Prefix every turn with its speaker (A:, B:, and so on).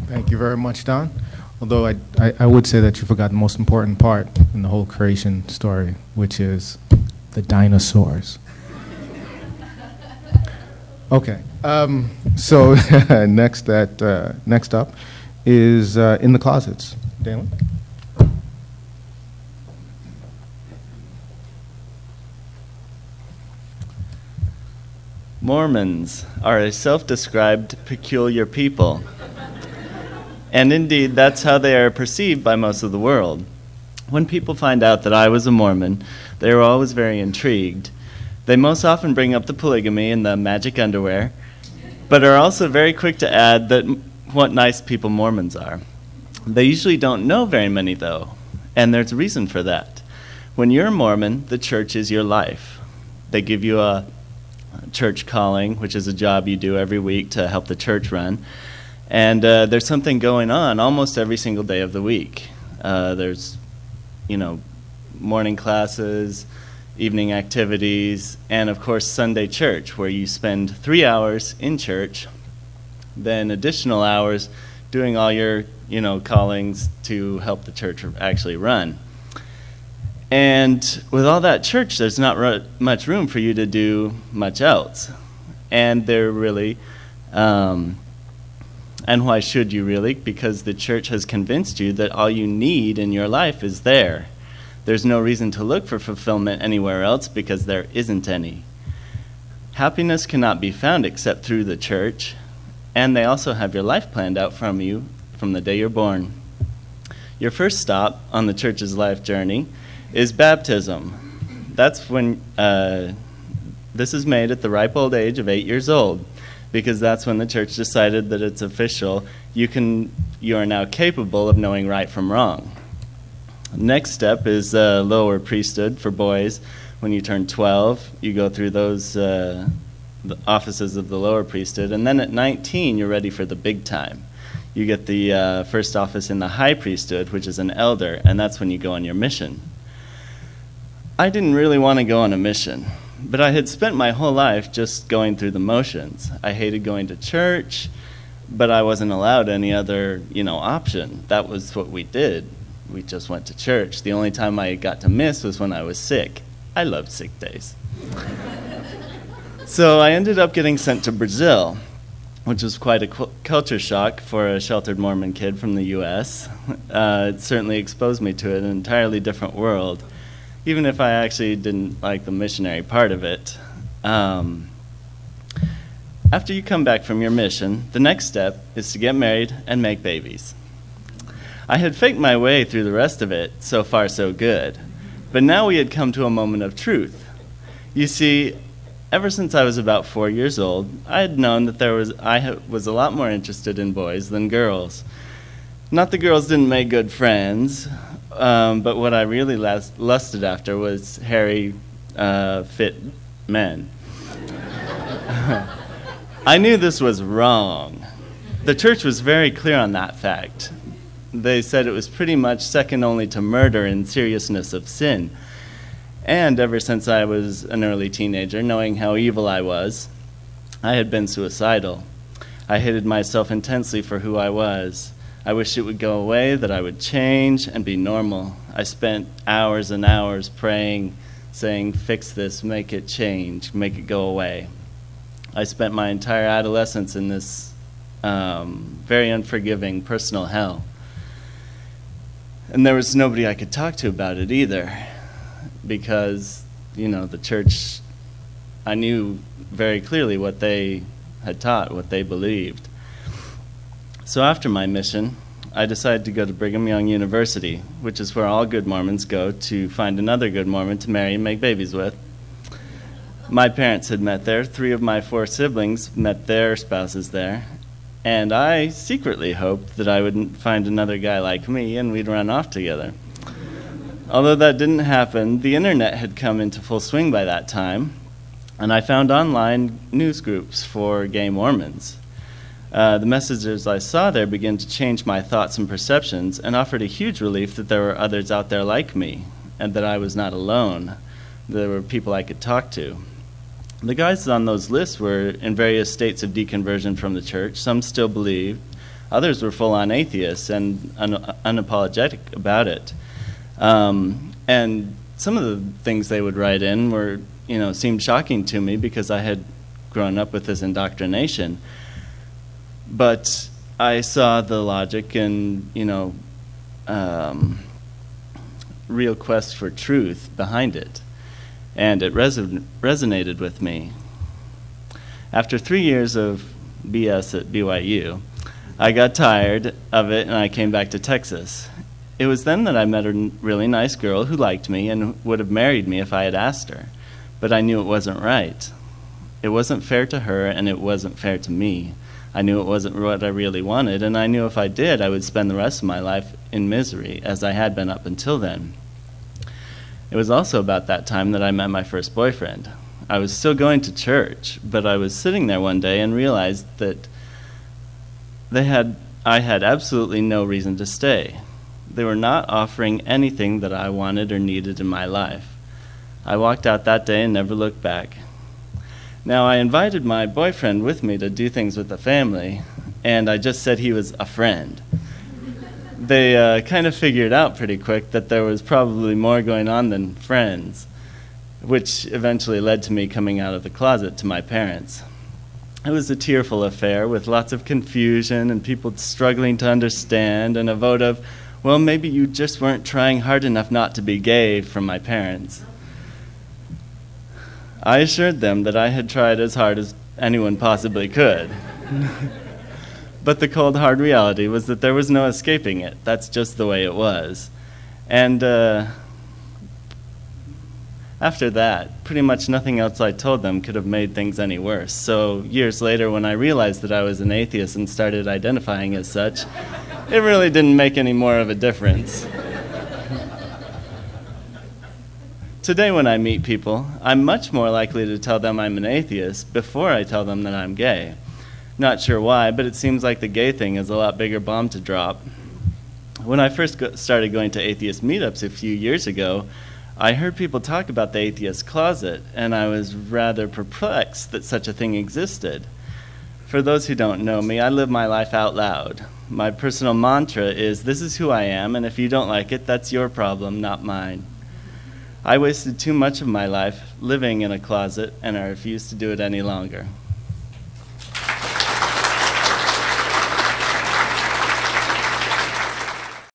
A: Thank you very much, Don. Although I would say that you forgot the most important part in the whole creation story, which is the dinosaurs. Okay, so next up is in the closets. Dallin?
B: Mormons are a self-described peculiar people. And indeed, that's how they are perceived by most of the world. When people find out that I was a Mormon, they are always very intrigued. They most often bring up the polygamy and the magic underwear, but are also very quick to add that what nice people Mormons are. They usually don't know very many, though, and there's a reason for that. When you're a Mormon, the church is your life. They give you a church calling, which is a job you do every week to help the church run. And there's something going on almost every single day of the week. There's, morning classes, evening activities, and of course Sunday church, where you spend 3 hours in church, then additional hours doing all your, callings to help the church actually run. And with all that church, there's not much room for you to do much else. And they're really... And why should you really? Because the church has convinced you that all you need in your life is there. There's no reason to look for fulfillment anywhere else because there isn't any. Happiness cannot be found except through the church, and they also have your life planned out from you from the day you're born. Your first stop on the church's life journey is baptism. That's when this is made at the ripe old age of 8 years old, because that's when the church decided that it's official. You are now capable of knowing right from wrong. Next step is lower priesthood for boys. When you turn 12, you go through those the offices of the lower priesthood, and then at 19, you're ready for the big time. You get the first office in the high priesthood, which is an elder, and that's when you go on your mission. I didn't really want to go on a mission, but I had spent my whole life just going through the motions. I hated going to church, but I wasn't allowed any other, option. That was what we did. We just went to church. The only time I got to miss was when I was sick. I loved sick days. So I ended up getting sent to Brazil, which was quite a culture shock for a sheltered Mormon kid from the U.S. It certainly exposed me to an entirely different world, even if I actually didn't like the missionary part of it. After you come back from your mission, the next step is to get married and make babies. I had faked my way through the rest of it, so far so good. But now we had come to a moment of truth. You see, ever since I was about 4 years old, I had known that I was a lot more interested in boys than girls. Not that girls didn't make good friends, but what I really lusted after was hairy, fit men. I knew this was wrong. The church was very clear on that fact. They said it was pretty much second only to murder in seriousness of sin. And ever since I was an early teenager, knowing how evil I was, I had been suicidal. I hated myself intensely for who I was. I wished it would go away, that I would change and be normal. I spent hours and hours praying, saying, fix this, make it change, make it go away. I spent my entire adolescence in this very unforgiving personal hell. And there was nobody I could talk to about it either, because, the church, I knew very clearly what they had taught, what they believed. So after my mission, I decided to go to Brigham Young University, which is where all good Mormons go to find another good Mormon to marry and make babies with. My parents had met there. 3 of my 4 siblings met their spouses there. And I secretly hoped that I would find another guy like me and we'd run off together. Although that didn't happen, the internet had come into full swing by that time, and I found online news groups for gay Mormons. The messages I saw there began to change my thoughts and perceptions and offered a huge relief that there were others out there like me and that I was not alone. There were people I could talk to. The guys on those lists were in various states of deconversion from the church. Some still believed, Others were full-on atheists and unapologetic about it. And some of the things they would write in were, seemed shocking to me because I had grown up with this indoctrination. But I saw the logic and, real quest for truth behind it. And it resonated with me. After 3 years of BS at BYU, I got tired of it and I came back to Texas. It was then that I met a really nice girl who liked me and would have married me if I had asked her. But I knew it wasn't right. It wasn't fair to her and it wasn't fair to me. I knew it wasn't what I really wanted, and I knew if I did, I would spend the rest of my life in misery, as I had been up until then. It was also about that time that I met my first boyfriend. I was still going to church, but I was sitting there one day and realized that I had absolutely no reason to stay. They were not offering anything that I wanted or needed in my life. I walked out that day and never looked back. Now, I invited my boyfriend with me to do things with the family, and I just said he was a friend. They kind of figured out pretty quick that there was probably more going on than friends, which eventually led to me coming out of the closet to my parents. It was a tearful affair with lots of confusion and people struggling to understand, and a vote of, well, maybe you just weren't trying hard enough not to be gay from my parents. I assured them that I had tried as hard as anyone possibly could. But the cold, hard reality was that there was no escaping it. That's just the way it was. And after that, pretty much nothing else I told them could have made things any worse. So years later, when I realized that I was an atheist and started identifying as such, it really didn't make any more of a difference. Today when I meet people, I'm much more likely to tell them I'm an atheist before I tell them that I'm gay. Not sure why, but it seems like the gay thing is a lot bigger bomb to drop. When I first started going to atheist meetups a few years ago, I heard people talk about the atheist closet, and I was rather perplexed that such a thing existed. For those who don't know me, I live my life out loud. My personal mantra is, this is who I am, and if you don't like it, that's your problem, not mine. I wasted too much of my life living in a closet, and I refuse to do it any longer.